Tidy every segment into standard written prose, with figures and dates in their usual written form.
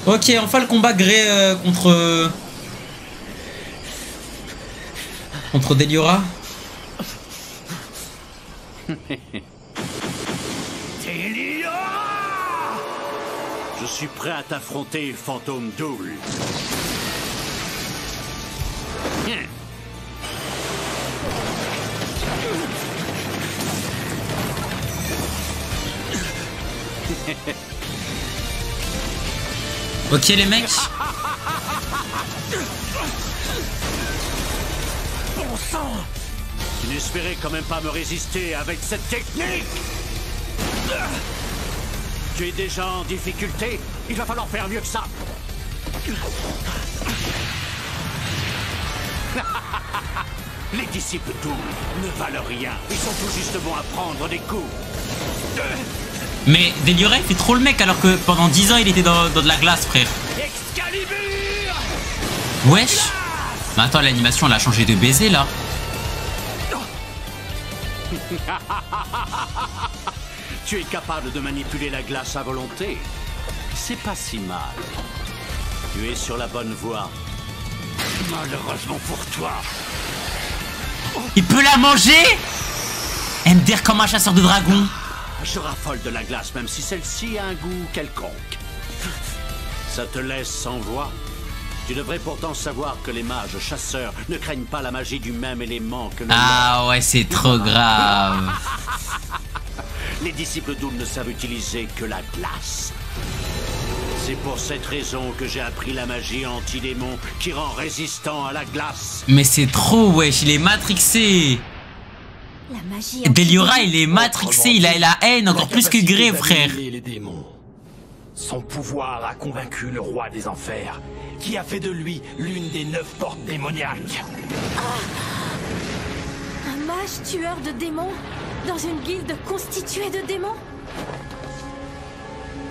Ok, enfin le combat Grey contre Deliora. Je suis prêt à t'affronter, Fantôme Doul. Ok les mecs. Bon sang! Tu n'espérais quand même pas me résister avec cette technique? Tu es déjà en difficulté? Il va falloir faire mieux que ça. Les disciples Doul ne valent rien. Ils sont tout juste bons à prendre des coups. Mais Deliora il fait trop le mec alors que pendant 10 ans il était dans de la glace frère. Excalibur! Wesh. Mais attends, l'animation elle a changé de baiser là. Tu es capable de manipuler la glace à volonté. C'est pas si mal. Tu es sur la bonne voie. Malheureusement pour toi. Il peut la manger. MDR comme un chasseur de dragons. Je raffole de la glace même si celle-ci a un goût quelconque. Ça te laisse sans voix? Tu devrais pourtant savoir que les mages chasseurs ne craignent pas la magie du même élément que le Ah ouais, c'est trop grave. Les disciples Doul ne savent utiliser que la glace. C'est pour cette raison que j'ai appris la magie anti-démon qui rend résistant à la glace. Mais c'est trop, wesh, il est matrixé. La magie Deliora, il est matrixé, il a la haine encore plus que Grey, frère. Les démons. Son pouvoir a convaincu le roi des enfers, qui a fait de lui l'une des 9 portes démoniaques. Un mage tueur de démons dans une guilde constituée de démons?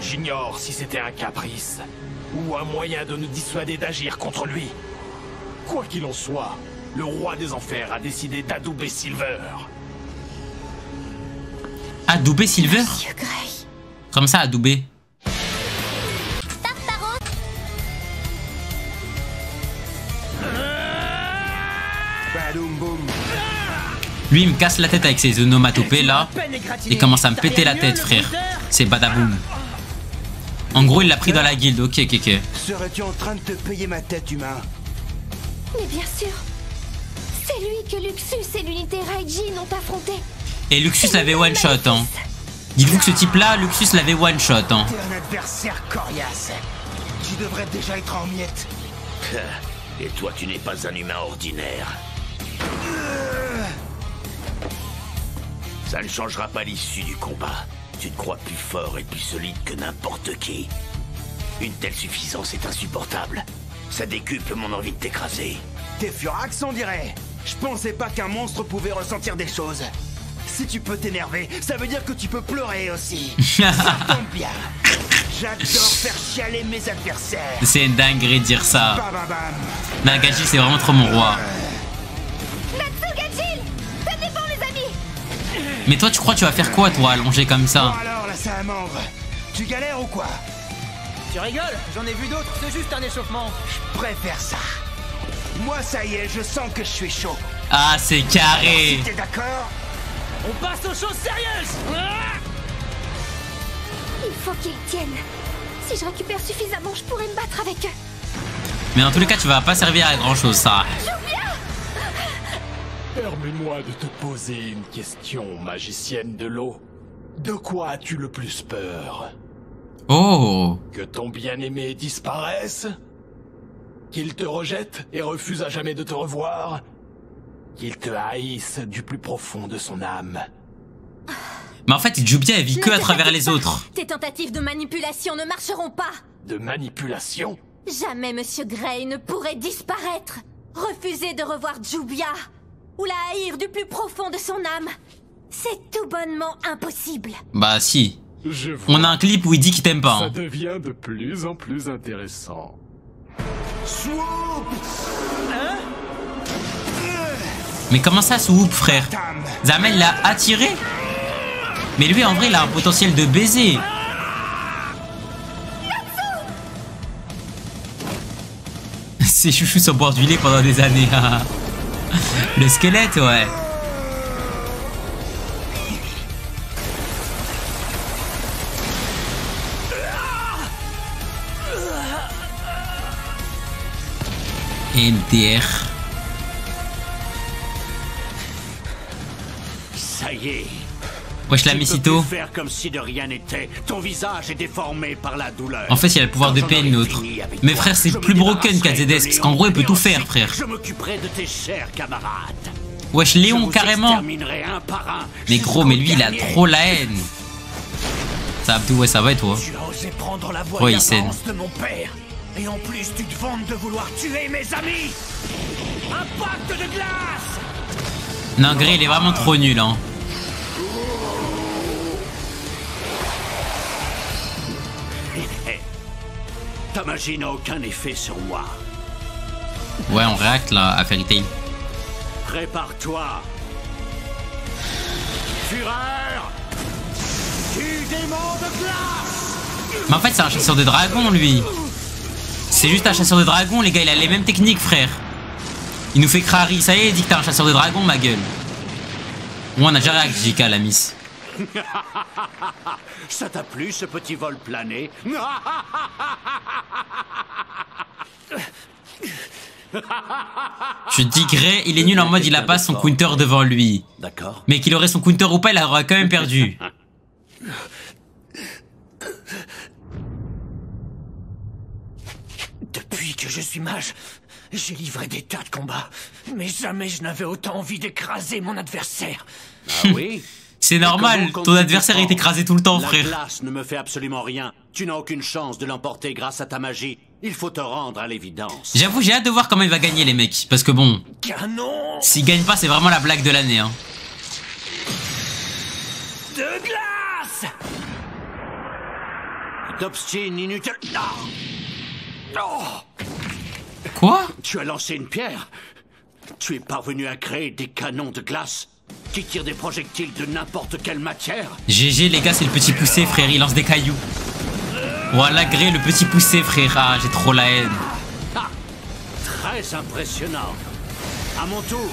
J'ignore si c'était un caprice ou un moyen de nous dissuader d'agir contre lui. Quoi qu'il en soit, le roi des enfers a décidé d'adouber Silver. Adouber Silver? Monsieur Grey. Comme ça, adouber. Lui, il me casse la tête avec ses onomatopées là. Il commence à me péter la tête, frère. C'est badaboum. En gros, il l'a pris dans la guilde. Ok, ok, ok. Serais-tu en train de te payer ma tête, humain? Mais bien sûr. C'est lui que Luxus et l'unité Raijin ont affronté. Et Luxus l'avait one shot, hein. Dites-vous que ce type-là, Luxus l'avait one shot, hein. T'es un adversaire coriace. Tu devrais déjà être en miettes. Et toi, tu n'es pas un humain ordinaire. Ça ne changera pas l'issue du combat. Tu te crois plus fort et plus solide que n'importe qui. Une telle suffisance est insupportable. Ça décuple mon envie de t'écraser. T'es furax, on dirait. Je pensais pas qu'un monstre pouvait ressentir des choses. Si tu peux t'énerver, ça veut dire que tu peux pleurer aussi. Ça tombe bien. J'adore faire chialer mes adversaires. C'est une dinguerie de dire ça. Bam, bam, bam. Nagashi, c'est vraiment trop mon roi. Natsugajil, ça dépend les amis. Mais toi, tu crois que tu vas faire quoi, toi, allongé comme ça? Bon alors, la salamandre, tu galères ou quoi? Tu rigoles? J'en ai vu d'autres, c'est juste un échauffement. Je préfère ça. Moi, ça y est, je sens que je suis chaud. Ah, c'est carré. Si t'es d'accord? On passe aux choses sérieuses. Il faut qu'ils tiennent. Si je récupère suffisamment, je pourrais me battre avec eux. Mais en tous les cas, tu vas pas servir à grand chose, ça. Permets-moi de te poser une question, magicienne de l'eau. De quoi as-tu le plus peur? Oh. Que ton bien-aimé disparaisse? Qu'il te rejette et refuse à jamais de te revoir? Qu'il te haïsse du plus profond de son âme? Mais en fait, Jubia, elle vit que à travers les autres. Tes tentatives de manipulation ne marcheront pas. De manipulation? Jamais Monsieur Grey ne pourrait disparaître. Refuser de revoir Jubia ou la haïr du plus profond de son âme. C'est tout bonnement impossible. Bah si. Je vois. On a un clip où il dit qu'il t'aime pas. Ça Hein. devient de plus en plus intéressant. Swoop! Mais comment ça, Swoop, frère? Tam. Zamel l'a attiré? Mais lui, en vrai, il a un potentiel de baiser. Ses chouchous sont boire du lait pendant des années. Le squelette, ouais. MDR. Ça y est. Wesh la Missito. Faire comme si de rien n'était. Ton visage est déformé par la douleur. En fait, il a le pouvoir de paix, l'autre. Mais frère, c'est plus broken qu'AZS, parce qu'en gros, il peut tout faire, frère. Je m'occuperai de tes chers camarades. Wesh, Léon, carrément. Mais gros, mais lui, il a trop la haine. Ça, Abdou, ouais, ça va et toi? Tu as osé prendre la voix de mon père. Et en plus, tu te vantes de vouloir tuer mes amis. Un pacte de glace. Non, Grey, il est vraiment trop nul, hein. Ta magie n'a aucun effet sur moi. Ouais, on réacte là à Fairy Tail. Prépare-toi. Fureur du démon de glace. Mais en fait, c'est un chasseur de dragons, lui. C'est juste un chasseur de dragons, les gars, il a les mêmes techniques, frère. Il nous fait crari. Ça y est, il dit que t'es un chasseur de dragons, ma gueule. Ouais, on a déjà réacté, JK, la miss. Ça t'a plu, ce petit vol plané? Je dis Grey, il est nul en mode il a pas son counter devant lui. D'accord. Mais qu'il aurait son counter ou pas, il aurait quand même perdu. Depuis que je suis mage, j'ai livré des tas de combats. Mais jamais je n'avais autant envie d'écraser mon adversaire. Ah oui? C'est normal, ton adversaire est écrasé tout le temps, frère. La glace ne me fait absolument rien. Tu n'as aucune chance de l'emporter grâce à ta magie. Il faut te rendre à l'évidence. J'avoue, j'ai hâte de voir comment il va gagner, les mecs. Parce que bon, Canon s'il gagne pas, c'est vraiment la blague de l'année, hein. de glace. T'obstines inutile. Oh, Quoi? tu as lancé une pierre. Tu es parvenu à créer des canons de glace qui tirent des projectiles de n'importe quelle matière. GG, les gars, c'est le petit poussé, frère. Il lance des cailloux. Voilà, Grey, le petit poussé, frère. Ah, j'ai trop la haine. Ah, très impressionnant. À mon tour.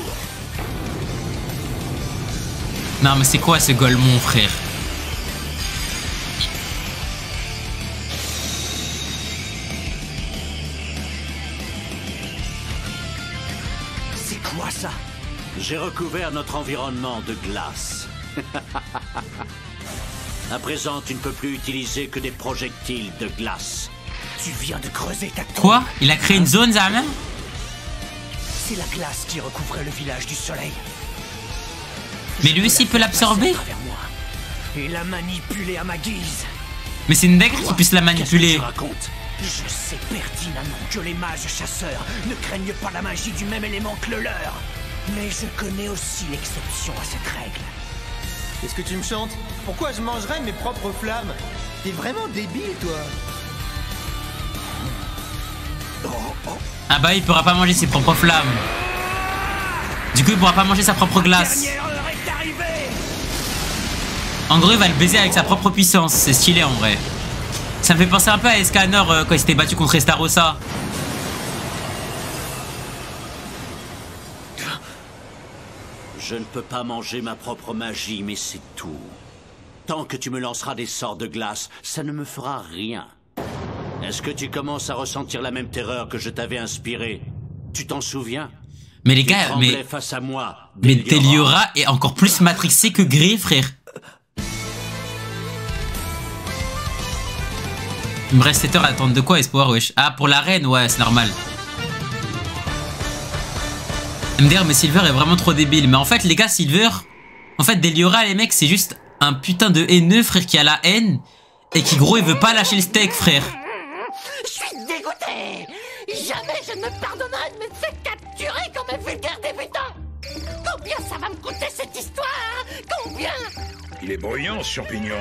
Non, mais c'est quoi ce Golemon, frère? C'est quoi ça? J'ai recouvert notre environnement de glace. À présent, tu ne peux plus utiliser que des projectiles de glace. Tu viens de creuser ta tombe. Quoi? Il a créé une zone, Zama? C'est la glace qui recouvrait le village du soleil. Mais lui aussi, il peut l'absorber? Et la manipuler à ma guise. Mais c'est une dinguerie qu'il puisse la manipuler. Qu'est-ce que tu racontes? Je sais pertinemment que les mages chasseurs ne craignent pas la magie du même élément que le leur. Mais je connais aussi l'exception à cette règle. Qu'est-ce que tu me chantes? Pourquoi je mangerais mes propres flammes? T'es vraiment débile, toi. Ah bah, il pourra pas manger ses propres flammes. Du coup, il pourra pas manger sa propre glace. En gros, il va le baiser avec sa propre puissance. C'est stylé, en vrai. Ça me fait penser un peu à Escanor quand il s'était battu contre Estarossa. Je ne peux pas manger ma propre magie, mais c'est tout. Tant que tu me lanceras des sorts de glace, ça ne me fera rien. Est-ce que tu commences à ressentir la même terreur que je t'avais inspirée? Tu t'en souviens? Mais les gars, mais... face à moi, mais Deliora est encore plus matrixé que Grey, frère. Il me reste 7 heures à attendre de quoi, Espoir, wesh? Ah, pour la reine, ouais, c'est normal. MDR, mais Silver est vraiment trop débile. Mais en fait, les gars, Silver... En fait, Deliora, les mecs, c'est juste un putain de haineux, frère, qui a la haine. Et qui, gros, il veut pas lâcher le steak, frère. Je suis dégoûté. Jamais je ne me pardonnerai de me faire capturer comme un vulgaire débutant. Combien ça va me coûter cette histoire? Combien? Il est bruyant, ce champignon.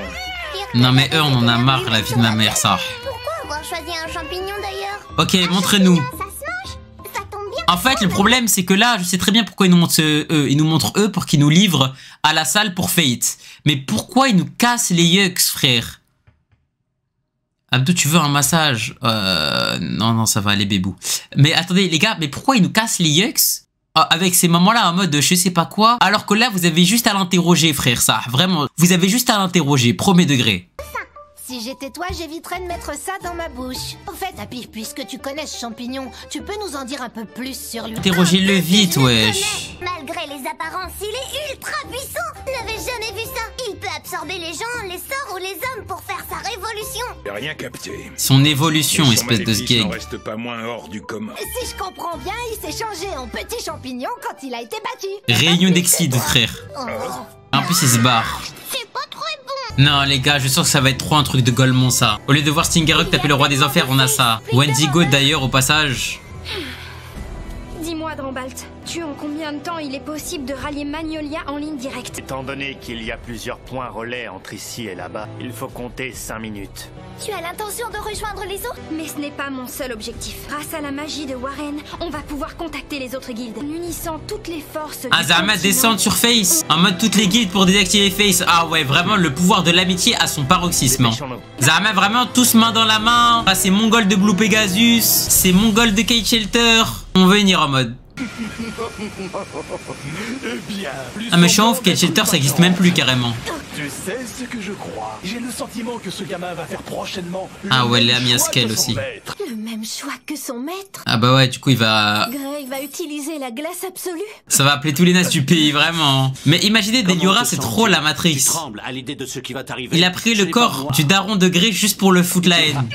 Non mais eux, on en a marre, la vie de ma mère, ça. Pourquoi avoir choisi un champignon d'ailleurs? Ok, montre-nous. Ça se mange? Ça tombe bien. En fait, le problème, c'est que là, je sais très bien pourquoi ils nous montrent eux. Ils nous montrent eux pour qu'ils nous livrent à la salle pour Fate. Mais pourquoi ils nous cassent les yucks, frère? Abdou, tu veux un massage? Non, ça va aller, bébou. Mais attendez, les gars, mais pourquoi ils nous cassent les yucks avec ces moments-là en mode je sais pas quoi? Alors que là, vous avez juste à l'interroger, frère, ça. Vraiment, vous avez juste à l'interroger, premier degré. Si j'étais toi, j'éviterais de mettre ça dans ma bouche. En fait, Happy, puisque tu connais ce champignon, tu peux nous en dire un peu plus sur lui? Interrogez-le vite, wesh. Malgré les apparences, il est ultra puissant. N'avais jamais vu ça. Il peut absorber les gens, les sorts ou les hommes pour faire sa révolution. J'ai rien capté. Son évolution, Mais son espèce de maléfice sgeg. n'en reste pas moins hors du commun. Si je comprends bien, il s'est changé en petit champignon quand il a été battu. Réunion d'Exide, frère. Oh. En plus, il se barre. C'est pas très bon. Non, les gars, je sens que ça va être trop un truc de Golemon, ça. Au lieu de voir Stingarok taper le roi des enfers, on a ça. Wendigo, d'ailleurs, au passage. Dis-moi, Drambalt, en combien de temps il est possible de rallier Magnolia en ligne directe? Étant donné qu'il y a plusieurs points relais entre ici et là-bas, il faut compter 5 minutes. Tu as l'intention de rejoindre les autres? Mais ce n'est pas mon seul objectif. Grâce à la magie de Warren, on va pouvoir contacter les autres guildes. En unissant toutes les forces Ah, Zahma descend sur Face. En mode toutes les guildes pour désactiver Face. Ah ouais, vraiment, le pouvoir de l'amitié à son paroxysme. Zahma, vraiment, tous main dans la main. Ah, c'est Mongol de Blue Pegasus. C'est Mongol de Kate Shelter. On veut venir en mode. Ah, mais je suis en ouf, Kate Shelter, ça existe même plus carrément. Tu sais ce que je crois. J'ai le sentiment que ce gamin va faire prochainement. Ah ouais, Léa Miaskel aussi. Le même choix que son maître. Ah bah ouais, du coup, il va... Grey va utiliser la glace absolue. Ça va appeler tous les nazes du pays, vraiment. Mais imaginez, Deliora, c'est trop la Matrix. Tu trembles à l'idée de ce qui va t'arriver. Il a pris le corps du daron de Grey juste pour le foutre la haine.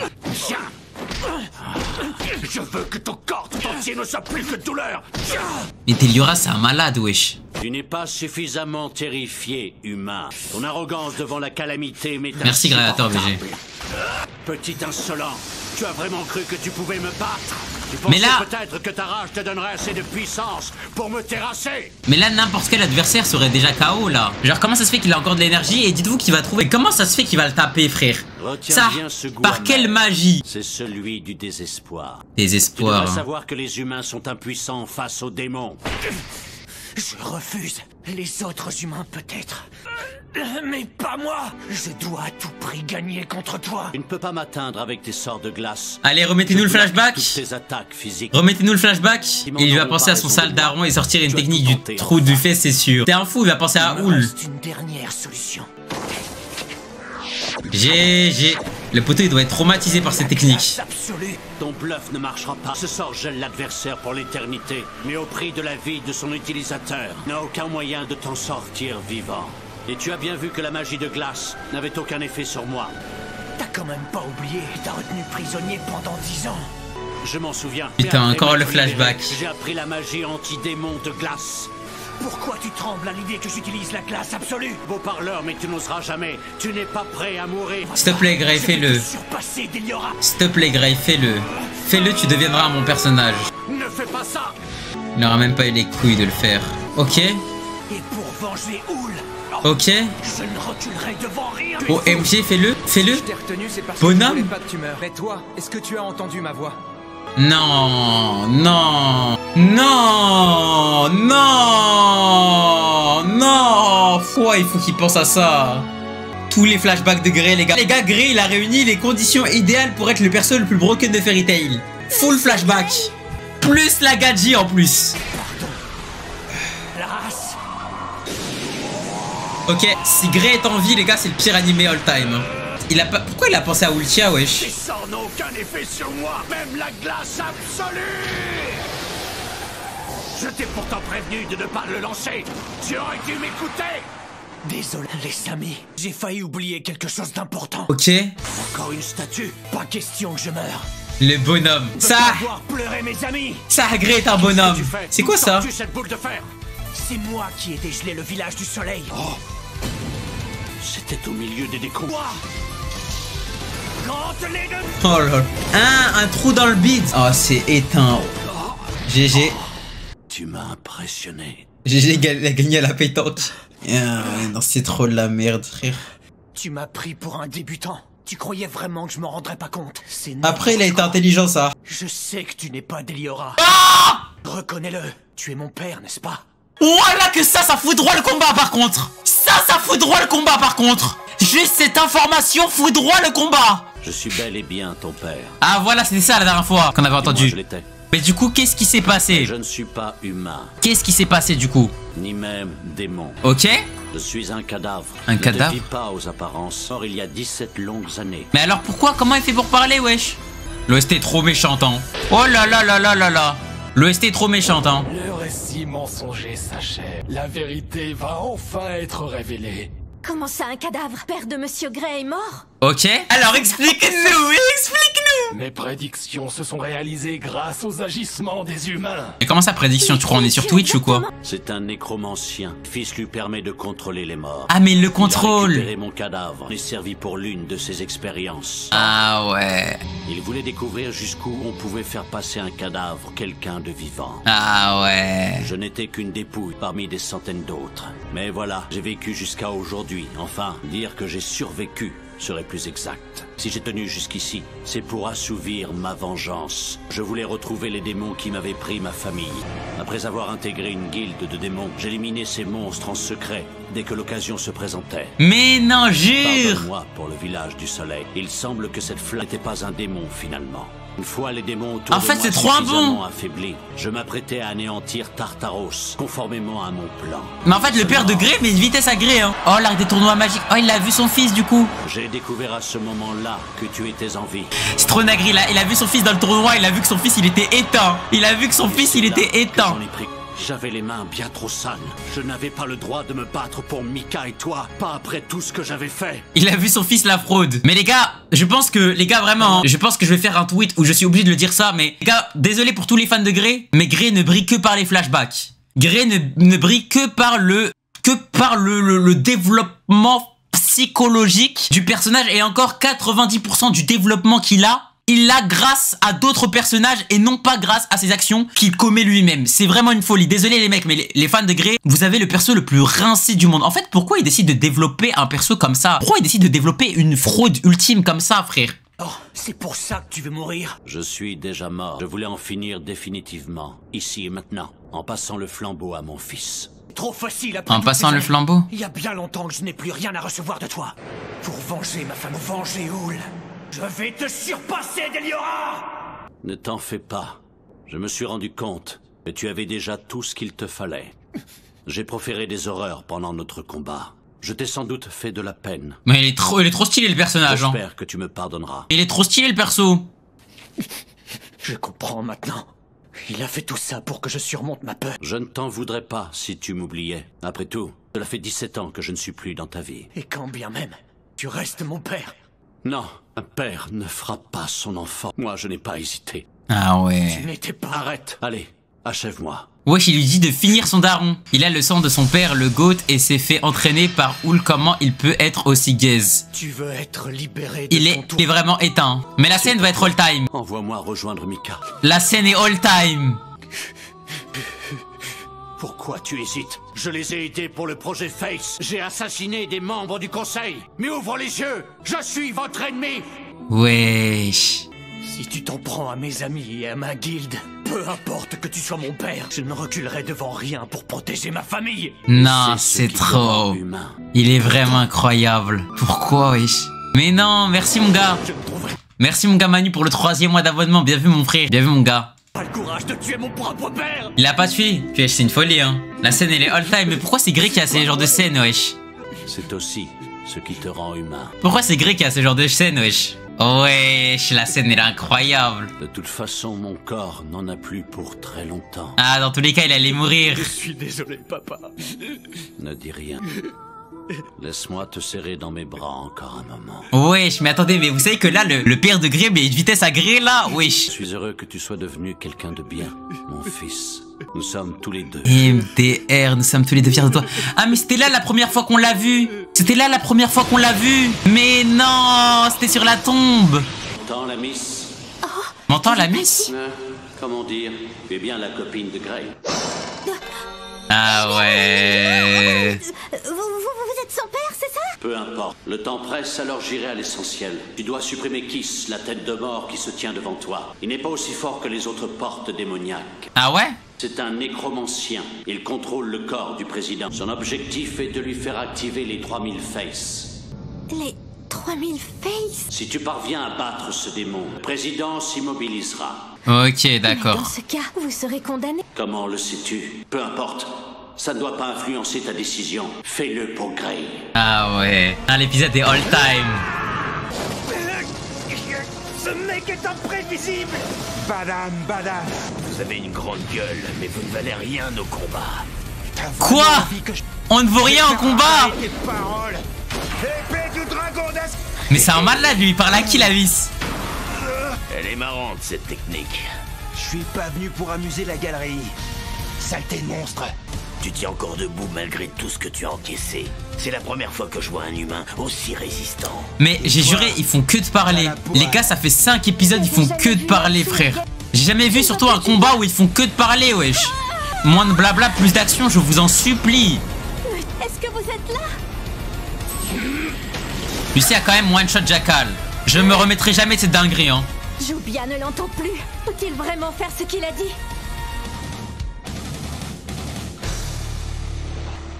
Je veux que ton corps tout entier ne soit plus que douleur. Mais Deliora, c'est un malade, wesh. Tu n'es pas suffisamment terrifié, humain. Ton arrogance devant la calamité m'est Merci, Créateur VG. Petit insolent, tu as vraiment cru que tu pouvais me battre? Tu Mais pensais là... peut-être que ta rage te donnerait assez de puissance pour me terrasser? Mais là, n'importe quel adversaire serait déjà KO, là. Genre, comment ça se fait qu'il a encore de l'énergie? Et dites-vous qu'il va trouver... Comment ça se fait qu'il va le taper, frère? Retiens Ça, bien ce goût par amer. quelle magie? C'est celui du désespoir. Désespoir. Tu devrais Hein. savoir que les humains sont impuissants face aux démons. Je refuse. Les autres humains peut-être. Mais pas moi. Je dois à tout prix gagner contre toi. Tu ne peux pas m'atteindre avec tes sorts de glace. Allez, remettez-nous le flashback. Toutes tes attaques physiques. Remettez-nous le flashback. Et il va penser à son sale daron et sortir une technique du trou du fait, c'est sûr. T'es un fou, il va penser à Houl. C'est une dernière solution. GG. Le poteau, il doit être traumatisé par cette technique. Absolu. Ton bluff ne marchera pas. Ce sort gèle l'adversaire pour l'éternité, mais au prix de la vie de son utilisateur. N'a aucun moyen de t'en sortir vivant. Et tu as bien vu que la magie de glace n'avait aucun effet sur moi. T'as quand même pas oublié. T'as retenu prisonnier pendant 10 ans. Je m'en souviens. Putain, Mais encore après le m'être libéré, flashback. J'ai appris la magie anti-démon de glace. Pourquoi tu trembles à l'idée que j'utilise la glace absolue? Beau parleur, mais tu n'oseras jamais. Tu n'es pas prêt à mourir. S'il te plaît, Grey, fais-le. Surpasser Deliora. S'il te plaît, Grey, fais-le. Fais-le, tu deviendras mon personnage. Ne fais pas ça. Il n'aura même pas eu les couilles de le faire. Ok. Et pour venger Houl, Ok. je ne reculerai devant rien. Oh, MG, fais-le. Fais-le. Je t'ai retenu, c'est parce que je Bonhomme. voulais pas que tu meurs. Mais toi, est-ce que tu as entendu ma voix? Non, non, non, non, non. Foi, il faut qu'il pense à ça. Tous les flashbacks de Grey, les gars. Les gars, Grey, il a réuni les conditions idéales pour être le perso le plus broken de Fairy Tail. Full flashback. Plus la gadget en plus. La race. Ok, si Grey est en vie, les gars, c'est le pire animé all time. Il a pas... Pourquoi il a pensé à Ultia, wesh? Tes sorts n'ont aucun effet sur moi, même la glace absolue. Je t'ai pourtant prévenu de ne pas le lancer. Tu aurais dû m'écouter. Désolé, les amis. J'ai failli oublier quelque chose d'important. Ok. Encore une statue. Pas question que je meure. Le bonhomme. Je Ça, veux voir pleurer mes amis. ça, Grey est un bonhomme. C'est quoi ça? Tu cette boule de fer. C'est moi qui ai dégelé le village du soleil. Oh. C'était au milieu des décombres. Quoi? Quand les deux... Oh là là. Un trou dans le bide. Oh, c'est éteint. GG. Tu m'as impressionné. GG, il a gagné à la pétanque. Ah, ouais, non, c'est trop de la merde, frère. Tu m'as pris pour un débutant. Tu croyais vraiment que je m'en rendrais pas compte? C'est Après, il a été n'importe quoi. intelligent, ça. Je sais que tu n'es pas Deliora. Reconnais-le. Tu es mon père, n'est-ce pas? Voilà que ça fout droit le combat, par contre. Ça fout droit le combat, par contre. Juste cette information fout droit le combat. Je suis bel et bien ton père. Ah voilà, c'était ça la dernière fois qu'on avait entendu. Je l'étais. Mais du coup, qu'est-ce qui s'est passé? Je ne suis pas humain. Qu'est-ce qui s'est passé du coup? Ni même démon. Ok. Je suis un cadavre. Un cadavre? Ne te fie pas aux apparences. Or, il y a 17 longues années. Mais alors pourquoi? Comment il fait pour parler, wesh? L'OST est trop méchante, hein. Oh là là là là là là. L'OST est trop méchante, hein. Le récit mensonger s'achève. La vérité va enfin être révélée. Comment ça, un cadavre? Père de Monsieur Gray est mort? Ok. Alors explique-nous, explique-nous. Mes prédictions se sont réalisées grâce aux agissements des humains. Mais comment ça, prédiction? Tu crois on est sur Twitch ou quoi? C'est un nécromancien. Le fils lui permet de contrôler les morts. Ah mais il le Il a contrôle. récupéré mon cadavre et servi pour l'une de ses expériences. Ah ouais. Il voulait découvrir jusqu'où on pouvait faire passer un cadavre, quelqu'un de vivant. Ah ouais. Je n'étais qu'une dépouille parmi des centaines d'autres. Mais voilà, j'ai vécu jusqu'à aujourd'hui. Enfin, dire que j'ai survécu serait plus exact. Si j'ai tenu jusqu'ici, c'est pour assouvir ma vengeance. Je voulais retrouver les démons qui m'avaient pris ma famille. Après avoir intégré une guilde de démons, j'éliminais ces monstres en secret dès que l'occasion se présentait. Mais non, jure. Pardonne-moi pour le village du soleil. Il semble que cette flamme n'était pas un démon finalement. Une fois les démons autour En de fait, moi c'est trop un bon. suffisamment affaiblis, je m'apprêtais à anéantir Tartaros, conformément à mon plan. Mais en fait, le père de Grey, mais une vitesse à Grey, hein. Oh, l'arc des tournois magiques. Oh, il a vu son fils du coup. J'ai découvert à ce moment-là que tu étais en vie. C'est trop nagri là. Il a vu son fils dans le tournoi. Il a vu que son fils il était éteint. Il a vu que son fils il était éteint. J'en ai pris. J'avais les mains bien trop sales. Je n'avais pas le droit de me battre pour Mika et toi, pas après tout ce que j'avais fait. Il a vu son fils la fraude. Mais les gars, je pense que, les gars vraiment, hein, je pense que je vais faire un tweet où je suis obligé de le dire ça, mais les gars, désolé pour tous les fans de Grey, mais Grey ne brille que par les flashbacks. Grey ne brille que par le développement psychologique du personnage et encore 90% du développement qu'il a. Il l'a grâce à d'autres personnages et non pas grâce à ses actions qu'il commet lui-même. C'est vraiment une folie. Désolé les mecs, mais les fans de Grey, vous avez le perso le plus rincé du monde. En fait, pourquoi il décide de développer un perso comme ça? Pourquoi il décide de développer une fraude ultime comme ça, frère? Oh, c'est pour ça que tu veux mourir? Je suis déjà mort. Je voulais en finir définitivement, ici et maintenant, en passant le flambeau à mon fils. Trop facile à En passant le flambeau? Il y a bien longtemps que je n'ai plus rien à recevoir de toi. Pour venger ma femme, venger Houl. Je vais te surpasser, Deliora! Ne t'en fais pas. Je me suis rendu compte que tu avais déjà tout ce qu'il te fallait. J'ai proféré des horreurs pendant notre combat. Je t'ai sans doute fait de la peine. Mais il est trop stylé le personnage, hein. J'espère que tu me pardonneras. Il est trop stylé le perso. Je comprends maintenant. Il a fait tout ça pour que je surmonte ma peur. Je ne t'en voudrais pas si tu m'oubliais. Après tout, cela fait 17 ans que je ne suis plus dans ta vie. Et quand bien même, tu restes mon père. Non, un père ne frappe pas son enfant. Moi, je n'ai pas hésité. Ah ouais. Tu n'étais pas... Arrête, allez, achève-moi. Wesh, il lui dit de finir son daron. Il a le sang de son père, le GOAT, et s'est fait entraîner par Houl. Comment il peut être aussi gaze? Tu veux être libéré de il est vraiment éteint. Mais la scène va être all time. Envoie-moi rejoindre Mika. La scène est all time. Pourquoi tu hésites? Je les ai aidés pour le projet Face. J'ai assassiné des membres du conseil. Mais ouvre les yeux, je suis votre ennemi. Wesh. Si tu t'en prends à mes amis et à ma guilde, peu importe que tu sois mon père, je ne reculerai devant rien pour protéger ma famille. Non, c'est trop. Il est vraiment incroyable. Pourquoi, wesh? Mais non, merci mon gars. Merci mon gars Manu pour le 3e mois d'abonnement. Bien vu mon frère, bien vu mon gars. Pas le courage de tuer mon propre père. Il a pas tué. Wesh, c'est une folie, hein. La scène, elle est all time. Mais pourquoi c'est Grey qui a ces genres de scènes, wesh? C'est aussi ce qui te rend humain. Pourquoi c'est Grey qui a ce genre de scène, wesh? Wesh, la scène, elle est incroyable. De toute façon, mon corps n'en a plus pour très longtemps. Ah, dans tous les cas, il allait mourir. Je suis désolé, papa. Ne dis rien. Laisse-moi te serrer dans mes bras encore un moment. Wesh, mais attendez, mais vous savez que là, le père de Grey, mais une vitesse à Grey, là, wesh. Je suis heureux que tu sois devenu quelqu'un de bien, mon fils. Nous sommes tous les deux. MDR, nous sommes tous les deux fiers de toi. Ah, mais c'était là la première fois qu'on l'a vu. C'était là la première fois qu'on l'a vu. Mais non, c'était sur la tombe. M'entends, la miss? M'entends, la miss? Comment dire? Tu es bien la copine de Grey. Ah ouais. Vous êtes son père, c'est ça? Peu importe. Le temps presse, alors j'irai à l'essentiel. Tu dois supprimer Kiss, la tête de mort qui se tient devant toi. Il n'est pas aussi fort que les autres portes démoniaques. Ah ouais? C'est un nécromancien. Il contrôle le corps du président. Son objectif est de lui faire activer les 3000 faces. 3000 Faces. Si tu parviens à battre ce démon, le président s'immobilisera. Ok, d'accord. Dans ce cas, vous serez condamné. Comment le sais-tu? Peu importe. Ça ne doit pas influencer ta décision. Fais-le pour Grey. Ah ouais. L'épisode est all time. Ce mec est imprévisible. Badam, badam. Vous avez une grande gueule, mais vous ne valez rien au combat. Quoi? On ne vaut rien au combat. Mais c'est un malade lui, il parle à qui la vis? Elle est marrante cette technique. Je suis pas venu pour amuser la galerie. Saleté de monstre. Tu tiens encore debout malgré tout ce que tu as encaissé. C'est la première fois que je vois un humain aussi résistant. Mais j'ai juré, ils font que de parler. Les gars, ça fait 5 épisodes, ils font que de parler, frère. J'ai jamais vu surtout un combat où ils font que de parler, wesh. Moins de blabla, plus d'action, je vous en supplie. Est-ce que vous êtes là? Lucie a quand même one shot Jackal. Je me remettrai jamais de cette dinguerie, hein. Jubia ne l'entend plus. Peut-il vraiment faire ce qu'il a dit?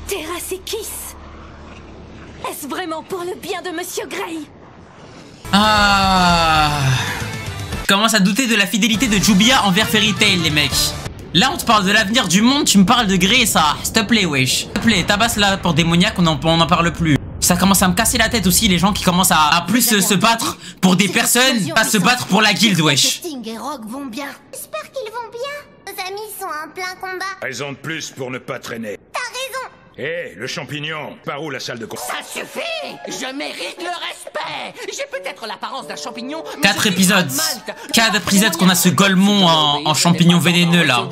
Terrasse et Kiss. Est-ce vraiment pour le bien de Monsieur Grey? Ah. Je commence à douter de la fidélité de Jubia envers Fairy Tail, les mecs. Là, on te parle de l'avenir du monde, tu me parles de Grey, ça. S'il te plaît, wesh. S'il te plaît, tabasse la porte démoniaque, on en parle plus. Ça commence à me casser la tête aussi, les gens qui commencent à plus se battre pour des personnes, pas se battre pour la guilde, wesh. Sting et Rogue vont bien. J'espère qu'ils vont bien. Nos amis sont en plein combat. Raison de plus pour ne pas traîner. T'as raison. Hé, le champignon, par où la salle de combat? Ça suffit! Je mérite le respect! J'ai peut-être l'apparence d'un champignon, mais 4 épisodes. 4 épisodes qu'on a ce Golemon en champignon vénéneux là.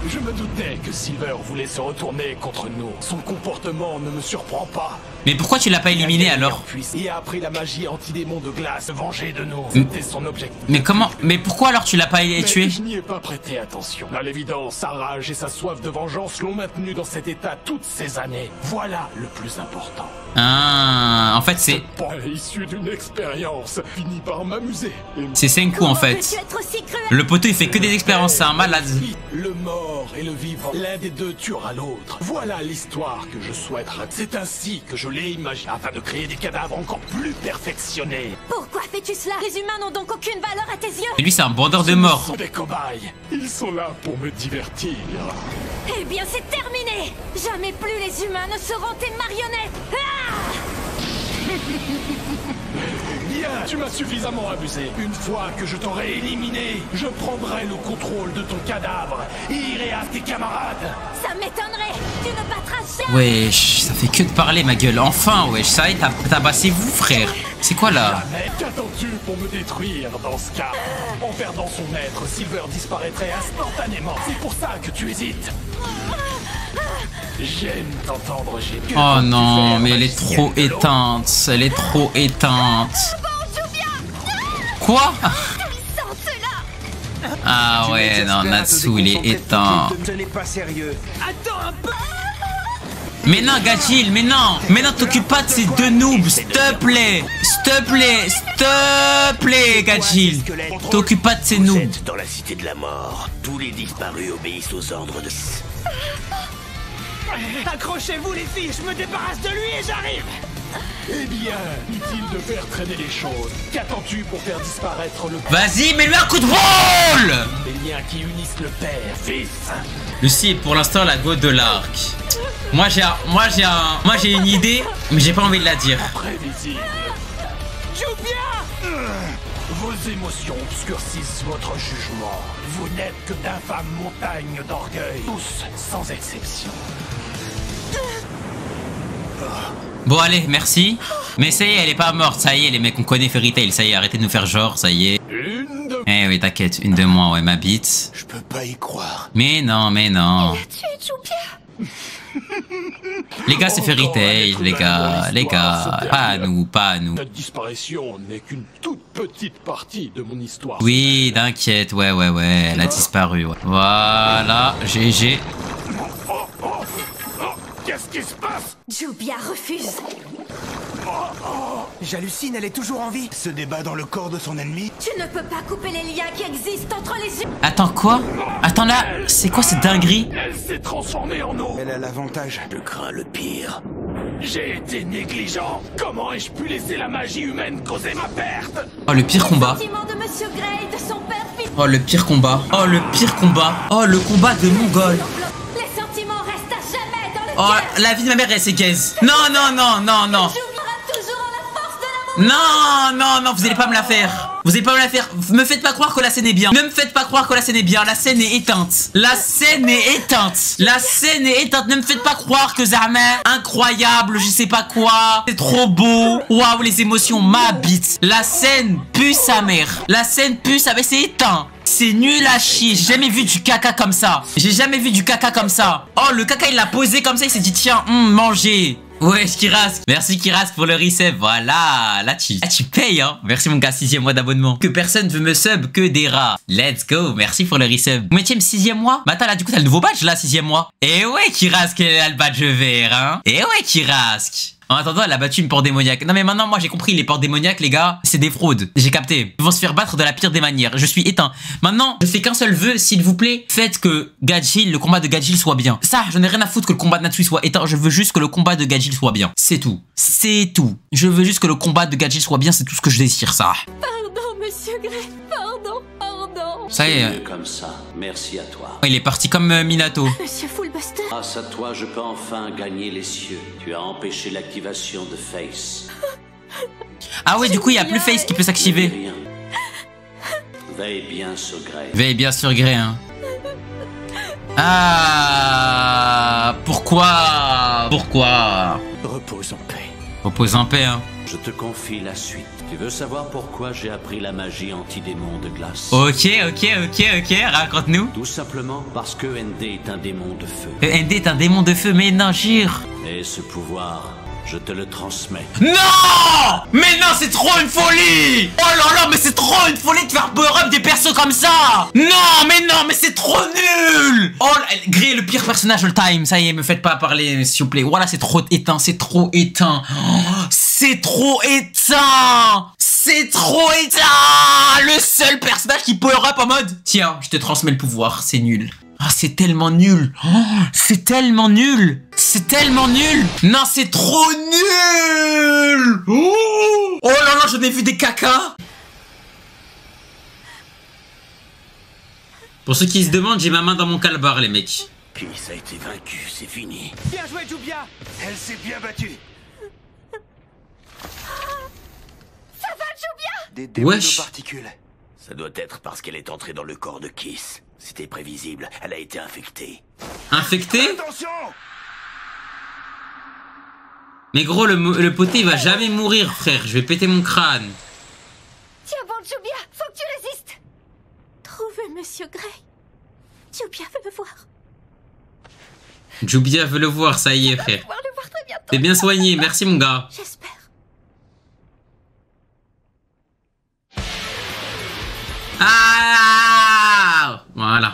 Je me doutais que Silver voulait se retourner contre nous. Son comportement ne me surprend pas. Mais pourquoi tu l'as pas éliminé alors? Il a appris la magie anti-démon de glace, se venger de nous. C'était son objectif. Mais comment? Mais pourquoi alors tu l'as pas tué? Je n'y ai pas prêté attention. À l'évidence, sa rage et sa soif de vengeance l'ont maintenu dans cet état toutes ces années. Voilà le plus important. Ah, en fait c'est... Issu d'une expérience, fini par m'amuser. C'est Senku en fait. Le poteau il fait que des expériences, c'est un malade. Le mort et le vivant, l'un des deux tuera l'autre. Voilà l'histoire que je souhaite raconter. C'est ainsi que je l'ai imaginé, afin de créer des cadavres encore plus perfectionnés. Pourquoi fais-tu cela? Les humains n'ont donc aucune valeur à tes yeux? Et lui c'est un bandeur de mort. Ce sont des cobayes. Ils sont là pour me divertir. Eh bien c'est terminé. Jamais plus les humains ne seront tes marionnettes. Bien, tu m'as suffisamment abusé. Une fois que je t'aurai éliminé, je prendrai le contrôle de ton cadavre et irai à tes camarades. Ça m'étonnerait. Tu ne battras jamais. Wesh, ça fait que de parler ma gueule. Enfin wesh, ça y est, tabassez-vous frère. C'est quoi là? Qu'attends-tu pour me détruire dans ce cas? En perdant son maître, Silver disparaîtrait instantanément. C'est pour ça que tu hésites. J'aime t'entendre gémir. Oh non, mais elle est trop éteinte. Elle est trop éteinte. Quoi? Ah ouais, non, Natsu il est éteint. Ce n'est pas sérieux. Attends un peu. Mais non, Gachil, mais non, t'occupe pas de ces deux noobs, s'il te plaît, s'il te plaît, s'il te plaît, Gachil, t'occupe pas de ces noobs. Vous êtes dans la cité de la mort. Tous les disparus obéissent aux ordres de... Accrochez-vous les filles, je me débarrasse de lui et j'arrive. Eh bien, utile de faire traîner les choses. Qu'attends-tu pour faire disparaître le... Vas-y, mets-lui un coup de boule. Les liens qui unissent le père, fils. Lucie est pour l'instant la go de l'arc. Moi j'ai une idée, mais j'ai pas envie de la dire. Prévisible. Jubia! Vos émotions obscurcissent votre jugement. Vous n'êtes que d'infâmes montagnes d'orgueil. Tous, sans exception. Bon allez, merci. Mais ça y est, elle est pas morte, ça y est les mecs, on connaît Fairy Tail, ça y est, arrêtez de nous faire genre, ça y est. Eh oui, t'inquiète, une de moins, ouais, ma bite. Je peux pas y croire. Mais non, mais non. Tu es Jubia. Les gars, c'est Fairy Tail, les gars, pas à nous, pas à nous. Cette disparition n'est qu'une toute petite partie de mon histoire. Oui, t'inquiète, ouais, elle a disparu, ouais. Voilà, GG. Qu'est-ce qui se passe? Jubia refuse. J'hallucine, elle est toujours en vie. Se débat dans le corps de son ennemi. Tu ne peux pas couper les liens qui existent entre les humains. Attends, quoi? Attends là, c'est quoi cette dinguerie? Elle s'est transformée en eau. Elle a l'avantage. Je crains le pire. J'ai été négligent. Comment ai-je pu laisser la magie humaine causer ma perte? Oh, le pire combat. De Monsieur Gray, de son père. Oh, le pire combat. Oh, le pire combat. Oh, le combat de Mongol. Les sentiments restent à jamais dans le Oh, la vie de ma mère, elle s'est gaze. Non, non, non, non, non. Non, non, non, vous allez pas me la faire. Vous allez pas me la faire. Me faites pas croire que la scène est bien. Ne me faites pas croire que la scène est bien. La scène est éteinte. La scène est éteinte. La scène est éteinte. Ne me faites pas croire que Zama, incroyable, je sais pas quoi. C'est trop beau. Waouh, les émotions m'habitent. La scène pue sa mère. La scène pue sa mère. C'est éteint. C'est nul à chier. J'ai jamais vu du caca comme ça. J'ai jamais vu du caca comme ça. Oh, le caca, il l'a posé comme ça. Il s'est dit, tiens, manger. Ouais, Kirask. Merci Kirask pour le reset. Voilà, là tu payes, hein. Merci mon gars, 6e mois d'abonnement. Que personne veut me sub, que des rats. Let's go, merci pour le resub. Vous mettiez 6e mois? Bah attends, là du coup t'as le nouveau badge là, 6e mois. Et ouais, Kirask, elle a le badge vert, hein. Et ouais, Kirask. En attendant, elle a battu une porte démoniaque. Non mais maintenant, moi j'ai compris, les portes démoniaques, les gars, c'est des fraudes. J'ai capté. Ils vont se faire battre de la pire des manières. Je suis éteint. Maintenant, je fais qu'un seul vœu, s'il vous plaît. Faites que Gajil, le combat de Gajil soit bien. Ça, je n'ai rien à foutre que le combat de Natsui soit éteint. Je veux juste que le combat de Gajil soit bien. C'est tout. C'est tout. Je veux juste que le combat de Gajil soit bien, c'est tout ce que je désire, ça. Pardon, Monsieur Gray. Pardon, pardon. Ça y est. Comme ça. Merci à toi. Il est parti comme Minato. Monsieur Fullbuster. Grâce à toi, je peux enfin gagner les cieux. Tu as empêché l'activation de Face. Ah ouais, du coup, il n'y a plus Face qui peut s'activer. Veille bien sur Gray. Veille bien sur Gray, hein. Ah, pourquoi? Repose en paix. Repose en paix, hein. Je te confie la suite. Tu veux savoir pourquoi j'ai appris la magie anti-démon de glace? Ok, raconte-nous. Tout simplement parce que ND est un démon de feu. ND est un démon de feu, mais non, jure. Et ce pouvoir, je te le transmets. Non! Mais non, c'est trop une folie! Oh là là, mais c'est trop une folie de faire power up des persos comme ça! Non, mais c'est trop nul! Oh, Gray est le pire personnage all time. Ça y est, me faites pas parler, s'il vous plaît. Voilà, c'est trop éteint, c'est trop éteint. Oh, c'est trop éteint! C'est trop éteint! Le seul personnage qui power up en mode, tiens, je te transmets le pouvoir, c'est nul. Ah, c'est tellement nul. Oh, c'est tellement nul. C'est tellement nul. Non, c'est trop nul. Oh là là, j'en ai vu des cacas. Pour ceux qui se demandent, j'ai ma main dans mon calbar, les mecs. Peace a été vaincu, c'est fini. Bien joué, Jubia. Elle s'est bien battue. Ça va, Jubia? Des démons Wesh. de particules. Ça doit être parce qu'elle est entrée dans le corps de Kiss. C'était prévisible, elle a été infectée. Infecté? Attention! Mais gros, le poté, il va jamais mourir, frère. Je vais péter mon crâne. Tiens bon, Jubia, faut que tu résistes. Trouvez Monsieur Gray. Jubia veut le voir. Jubia veut le voir, ça y est, frère. Pouvoir le voir très bientôt. T'es bien soigné, merci mon gars. J'espère. Ah! Voilà.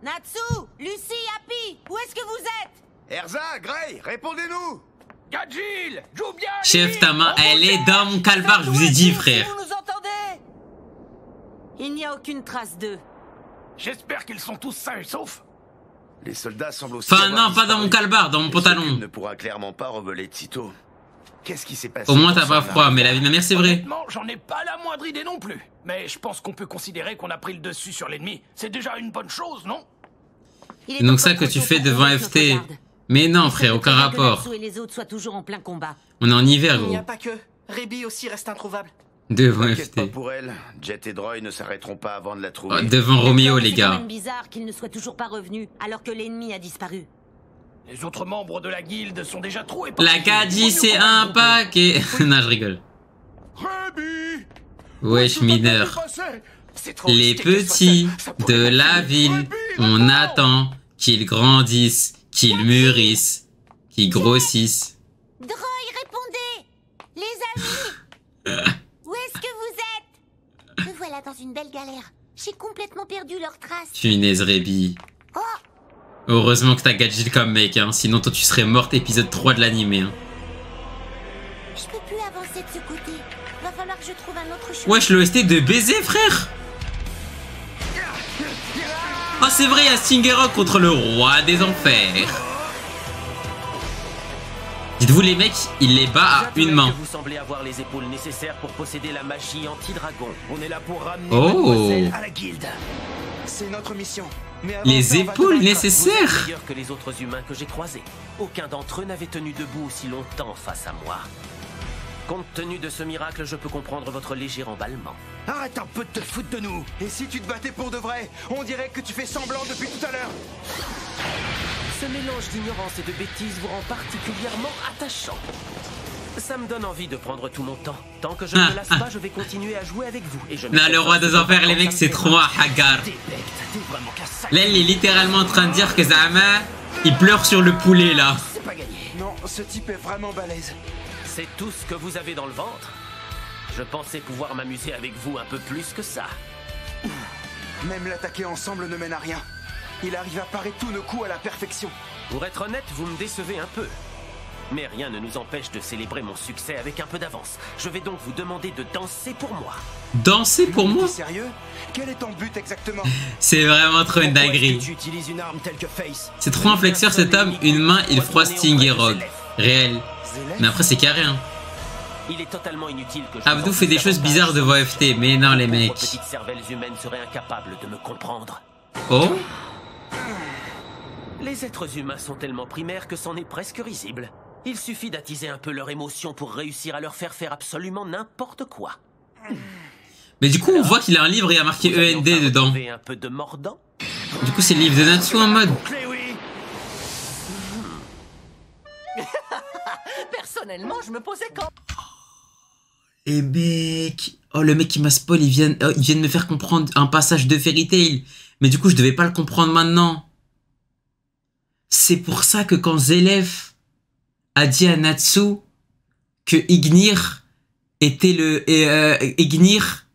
Natsu, Lucie, Happy, où est-ce que vous êtes? Erza, Gray, répondez-nous! Gajil, Jubia. Chef, ta main, elle est dans mon calbar, je vous ai dit, frère. Vous nous entendez? Il n'y a aucune trace d'eux. J'espère qu'ils sont tous sains et saufs. Les soldats semblent aussi. Enfin, non, pas dans mon calbar, dans mon pantalon. Ne pourra clairement pas revoler de sitôt. Qu'est-ce qui s'est passé? Au moins, t'as pas froid, mais la vie de ma mère, c'est vrai. Honnêtement, j'en ai pas la moindre idée non plus. Mais je pense qu'on peut considérer qu'on a pris le dessus sur l'ennemi. C'est déjà une bonne chose, non? C'est donc ça que tu fais devant FT. Mais non, frère, aucun rapport. Et les autres soient toujours en plein combat. On est en hiver, Il n'y a gros. pas que. Rebi aussi reste introuvable. Devant T'inquiète pas FT. pour elle. Jet et Droy ne s'arrêteront pas avant de la Oh, trouver. devant Roméo, les C'est quand gars. même bizarre qu'il ne soit toujours pas revenu alors que l'ennemi a disparu. Les autres membres de la guilde sont déjà trop La Gadji, c'est un paquet. Non, je rigole. Wesh, mineur. Les petits de la ville, on attend qu'ils grandissent, qu'ils mûrissent, qu'ils grossissent. Droy, répondez! Les amis! Où est-ce que vous êtes? Me voilà dans une belle galère. J'ai complètement perdu leurs traces. Punaise, Rébi. Heureusement que t'as Gadji comme mec, hein. Sinon toi tu serais morte épisode 3 de l'animé, hein. Je peux plus avancer de ce côté. Va falloir que je trouve un autre chemin. Wesh, l'OST de baiser, frère. Ah, c'est vrai, il y a Stingero contre le roi des enfers. Dites-vous les mecs, il les bat à une main. Vous semblez avoir les épaules nécessaires pour posséder la magie anti-dragon. On est là pour ramener Mademoiselle à la guilde. C'est notre mission. Mais avant les ça, on va épaules te nécessaires. Vous êtes meilleurs que les autres humains que j'ai croisés. Aucun d'entre eux n'avait tenu debout aussi longtemps face à moi. Compte tenu de ce miracle, je peux comprendre votre léger emballement. Arrête un peu de te foutre de nous. Et si tu te battais pour de vrai, on dirait que tu fais semblant depuis tout à l'heure. Ce mélange d'ignorance et de bêtises vous rend particulièrement attachant. Ça me donne envie de prendre tout mon temps. Tant que je ne me lasse pas, je vais continuer à jouer avec vous. Et je Non, le roi des enfers, les mecs, c'est trop un hagar. Là, il est littéralement en train de dire que Zama, il pleure sur le poulet, là. C'est pas gagné. Non, ce type est vraiment balèze. C'est tout ce que vous avez dans le ventre? Je pensais pouvoir m'amuser avec vous un peu plus que ça. Même l'attaquer ensemble ne mène à rien. Il arrive à parer tous nos coups à la perfection. Pour être honnête, vous me décevez un peu. Mais rien ne nous empêche de célébrer mon succès avec un peu d'avance. Je vais donc vous demander de danser pour moi. Danser pour moi? Sérieux? Quel est ton but exactement? C'est vraiment trop une dinguerie. C'est trop un flexeur cet homme, une main, il froisse Sting et Rogue. Réel. Mais après c'est carré hein. Il est totalement inutile que Abdou fait des choses bizarres devant FT, mais non les mecs. Vos petites cervelles humaines seraient incapables de me comprendre. Oh? Les êtres humains sont tellement primaires que c'en est presque risible. Il suffit d'attiser un peu leur émotion pour réussir à leur faire faire absolument n'importe quoi. Mais du coup on voit qu'il a un livre et il y a marqué END dedans. Un peu de mordant. Du coup c'est le livre de Natsu en mode. Personnellement, je me posais quand... Et mec... Oh le mec qui m'a spoil, il vient de me faire comprendre un passage de Fairy Tail. Mais du coup je devais pas le comprendre maintenant. C'est pour ça que quand Zelef a dit à Natsu que Ignir était le... Ignir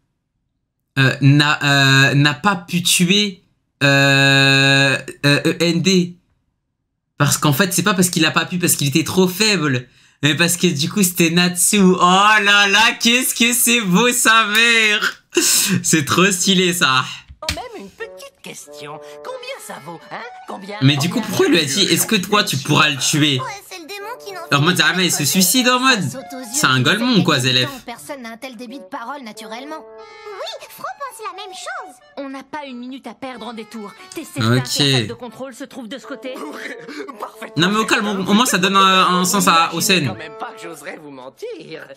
n'a pas pu tuer END. Parce qu'en fait, c'est pas parce qu'il a pas pu, parce qu'il était trop faible. Mais parce que du coup, c'était Natsu. Oh là là, qu'est-ce que c'est beau sa mère. C'est trop stylé ça. Même une petite question. Combien ça vaut, hein? Combien? Mais du coup, pourquoi il lui a dit, est-ce que toi, tu pourras le tuer? En mode, ah mais il se suicide en mode. C'est un golemon quoi, Zelef. Personne n'a un tel débit de parole naturellement. Oui, Fro pense la même chose. On n'a pas une minute à perdre en détour. Tes Ok. cercles de contrôle se trouvent de ce côté. Non mais au calme, au moins ça donne un sens aux scènes. Même pas que j'oserais vous mentir.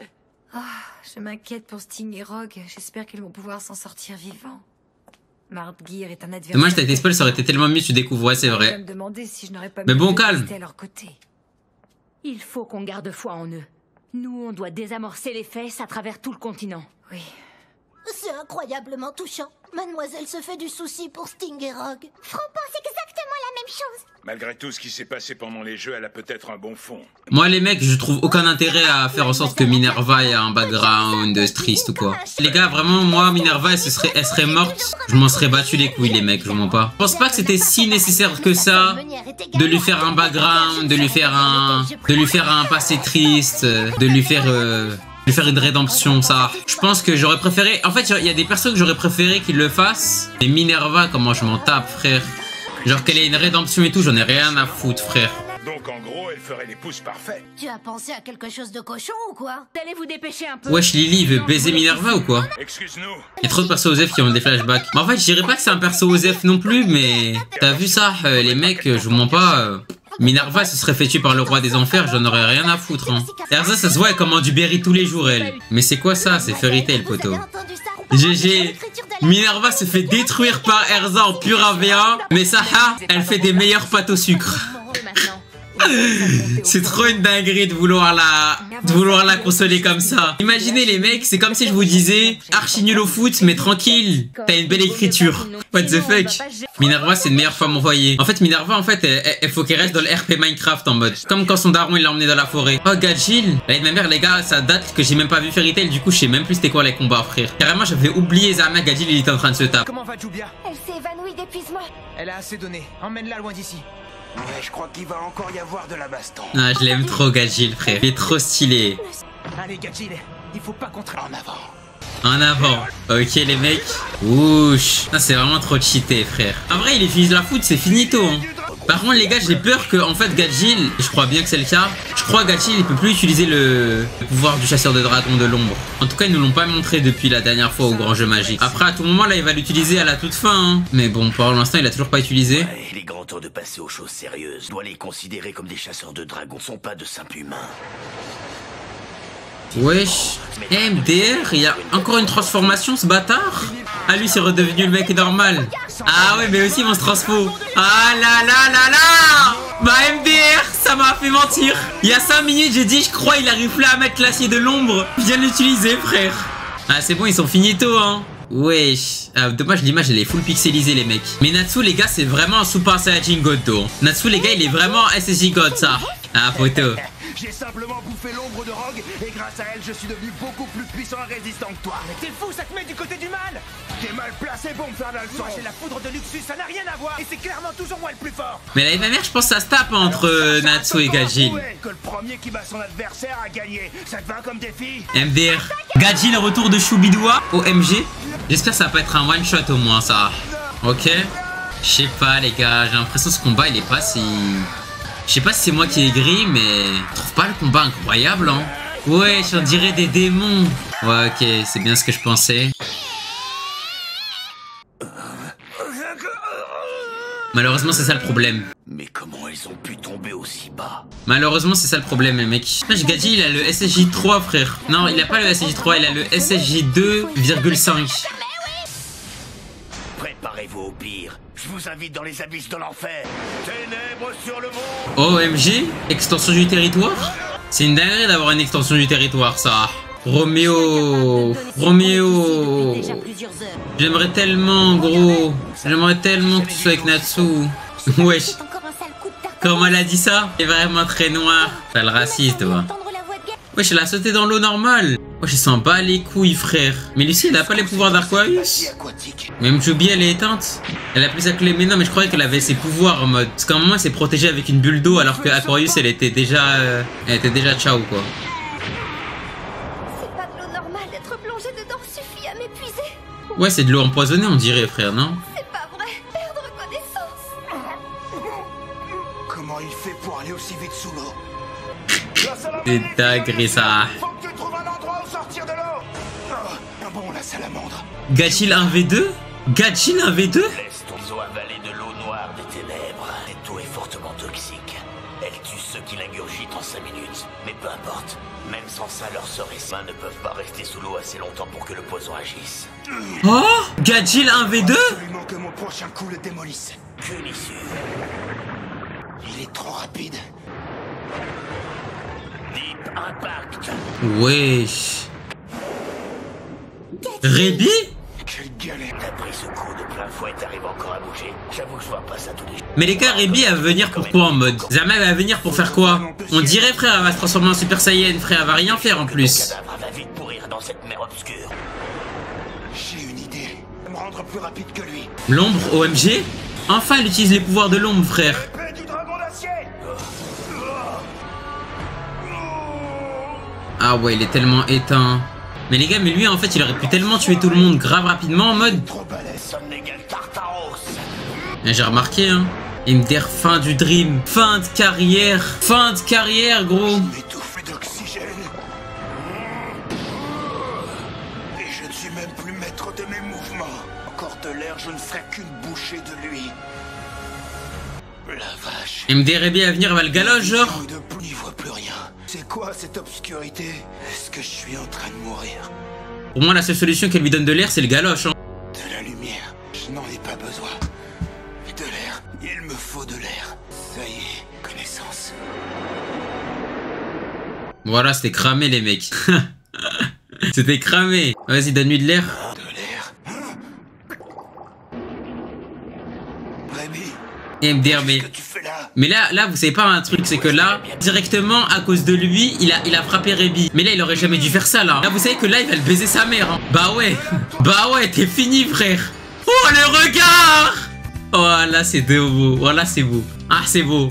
Je m'inquiète pour Sting et Rogue. J'espère qu'ils vont pouvoir s'en sortir vivants. Mardgeir est un adversaire. Dommage, t'as été spoil, ça aurait été tellement mieux, tu découvres, ouais, c'est vrai. Mais bon, calme. Il faut qu'on garde foi en eux. Nous, on doit désamorcer les fesses à travers tout le continent. Oui. C'est incroyablement touchant. Mademoiselle se fait du souci pour Sting et Rogue. Fro pense exactement la même chose. Malgré tout ce qui s'est passé pendant les jeux, elle a peut-être un bon fond. Moi les mecs, je trouve aucun intérêt à faire en sorte que Minerva ait un background triste ou quoi. Les gars, vraiment, moi, Minerva, elle serait morte. Je m'en serais battu les couilles les mecs, je mens pas. Je pense pas que c'était si nécessaire que ça de lui faire un background, de lui faire un passé triste, de lui faire une rédemption, ça. Je pense que j'aurais préféré... En fait, il y a des personnes que j'aurais préféré qu'ils le fassent. Mais Minerva, comment je m'en tape, frère. Genre qu'elle ait une rédemption et tout, j'en ai rien à foutre, frère. Donc en gros, elle ferait les pouces parfaits. Tu as pensé à quelque chose de cochon ou quoi? Allez vous dépêcher un peu. Wesh, Lily veut baiser Minerva ou quoi? Excuse-nous. Il y a trop de persos Osef qui ont des flashbacks. Mais en fait, je dirais pas que c'est un perso Osef non plus, mais... T'as vu ça, les mecs, je vous mens pas... Minerva se serait fait tuer par le roi des enfers, j'en aurais rien à foutre. Hein. Erza, ça se voit, elle commande du berry tous les jours, elle. Mais c'est quoi ça? C'est Fairy Tail, poteau. GG. Minerva se fait détruire par Erza en pur AV1, mais Saha, elle fait des meilleures pâtes au sucre. C'est trop une dinguerie de vouloir la consoler comme ça. Imaginez les mecs, c'est comme si je vous disais archi nul au foot mais tranquille, t'as une belle écriture. What the fuck. Minerva c'est une meilleure femme au foyer. En fait Minerva en fait elle faut qu'elle reste dans le RP Minecraft en mode comme quand son daron il l'a emmené dans la forêt. Oh Gadjil, l'année de ma mère les gars, ça date que j'ai même pas vu Fairy Tail, du coup je sais même plus c'était quoi les combats frère. Carrément j'avais oublié Zama, Gadjil il était en train de se taper. Comment va Jubia? Elle s'est évanouie d'épuisement. Elle a assez donné, emmène-la loin d'ici. Ouais, je crois qu'il va encore y avoir de la baston. Ah, je l'aime trop, Gadjil, frère. Il est trop stylé. Allez, Gadjil, il faut pas contrer. En avant. En avant. Ok, les mecs. Ouch. Ah, c'est vraiment trop cheaté, frère. En vrai, il utilise la foot, c'est finito. Hein. Par contre, les gars, j'ai peur que, en fait, Gadjil, je crois bien que c'est le cas, je crois que Gachil il peut plus utiliser le pouvoir du chasseur de dragons de l'ombre. En tout cas, ils nous l'ont pas montré depuis la dernière fois au grand jeu magique. Après, à tout moment, là, il va l'utiliser à la toute fin. Hein. Mais bon, pour l'instant, il a toujours pas utilisé. Ouais, il est grand temps de passer aux choses sérieuses. Je dois les considérer comme des chasseurs de dragons. Ils sont pas de simples humains. Wesh. MDR, il y a encore une transformation, ce bâtard. Ah, lui, c'est redevenu le mec normal. Ah ouais, mais aussi, on se transfo. Ah là là là là. Bah MDR, ça m'a fait mentir. Il y a 5 minutes, j'ai dit, je crois, il arrive là à mettre l'acier de l'ombre. Viens l'utiliser, frère. Ah, c'est bon, ils sont finito, hein. Wesh. Ah, dommage, l'image, elle est full pixelisée, les mecs. Mais Natsu, les gars, c'est vraiment un Super Saiyajin God, hein. Natsu, les gars, il est vraiment SSJ God, ça. Ah, photo. J'ai simplement bouffé l'ombre de Rogue et grâce à elle, je suis devenu beaucoup plus puissant et résistant que toi. Mais t'es fou, ça te met du côté du mal. T'es mal placé pour me faire la leçon. Moi, j'ai la foudre de Luxus, ça n'a rien à voir. Et c'est clairement toujours moi le plus fort. Mais la MMR, je pense que ça se tape entre Natsu et Gajin. Que le premier qui bat son adversaire a gagné. Ça te va comme défi? MDR. Gajin, le retour de Choubidoua au MG. J'espère que ça va pas être un one shot au moins, ça. Ok. Je sais pas, les gars. J'ai l'impression que ce combat, il est pas si... Je sais pas si c'est moi qui ai gris, mais je trouve pas le combat incroyable, hein. Ouais, j'en dirais des démons. Ouais, ok, c'est bien ce que je pensais. Malheureusement, c'est ça le problème. Mais comment ils ont pu tomber aussi bas? Malheureusement, c'est ça le problème, les mecs. Gajin, il a le SSJ 3, frère. Non, il a pas le SSJ 3, il a le SSJ 2,5. Préparez-vous au pire. Je vous invite dans les abysses de l'enfer. Ténèbres sur le monde. OMG, extension du territoire. C'est une dinguerie d'avoir une extension du territoire, ça. Roméo. J'aimerais tellement, gros. J'aimerais tellement que tu sois avec Natsu. Wesh. Comment elle a dit ça? C'est vraiment très noir. T'as le raciste, toi. Wesh, elle a sauté dans l'eau normale. Wesh, il s'en bat les couilles, frère. Mais Lucie, elle a pas les pouvoirs d'Arquarius. Même Jubi, elle est éteinte. Elle a plus sa clé. Mais non, mais je croyais qu'elle avait ses pouvoirs en mode. Parce qu'à un moment, elle s'est protégée avec une bulle d'eau. Alors que Aquarius, elle était déjà ciao, quoi. C'est pas de l'eau normale d'être plongé dedans. Suffit à m'épuiser. Ouais, c'est de l'eau empoisonnée, on dirait, frère, non? C'est pas vrai. Perdre connaissance. Comment il fait pour aller aussi vite sous l'eau? C'est dingue, ça. Faut que tu trouves un endroit où sortir de l'eau. Oh, bon, la salamandre. Gachil 1v2? Gachil 1v2? Ils ont avalé de l'eau noire des ténèbres. Cette eau est fortement toxique. Elle tue ceux qui l'ingurgitent en 5 minutes. Mais peu importe. Même sans ça, leurs sœurs et mains ne peuvent pas rester sous l'eau assez longtemps pour que le poison agisse. Oh, Gachil 1v2? Absolument que mon prochain coup le démolisse. Qu'une issue. Il est trop rapide. Deep Impact. Wesh. Rébi? Quelle galère. T'as pris ce coup de plein fouet et t'arrives encore à bouger. J'avoue que je vois pas ça tous les jours. Mais les gars, Rébi elle va venir pour quoi en mode? Zama elle va venir pour faire quoi? On dirait, frère, elle va se transformer en Super Saiyan, frère, elle va rien faire en plus. Le cadavre va vite pourrir dans cette mer obscure. J'ai une idée. Me rendre plus rapide que lui. L'ombre OMG? Enfin, elle utilise les pouvoirs de l'ombre, frère. Épée du dragon d'acier. Ah ouais, il est tellement éteint. Mais les gars, mais lui en fait, il aurait pu tellement tuer tout le monde grave rapidement en mode. J'ai remarqué, hein. MDR, fin du dream, fin de carrière, gros. M'étouffer d'oxygène. Et je ne suis même plus maître de mes mouvements. Encore de l'air, je ne ferai qu'une bouchée de lui. La vache. MDR est bien à venir, elle va le galoche, genre. Je n'y vois plus rien. C'est quoi cette obscurité? Est-ce que je suis en train de mourir? Pour moi, la seule solution qu'elle lui donne de l'air, c'est le galoche, hein. De la lumière, je n'en ai pas besoin. De l'air, il me faut de l'air. Ça y est, connaissance. Voilà, c'était cramé, les mecs. C'était cramé. Vas-y, donne-lui de l'air. MDR, mais là, vous savez pas un truc, c'est que là, directement, à cause de lui, il a frappé Rébi. Mais là, il aurait jamais dû faire ça, là. Là, vous savez que là, il va le baiser sa mère, hein. Bah ouais, t'es fini, frère. Oh, le regard. Oh, là, c'est beau. Voilà, c'est beau. Ah, c'est beau.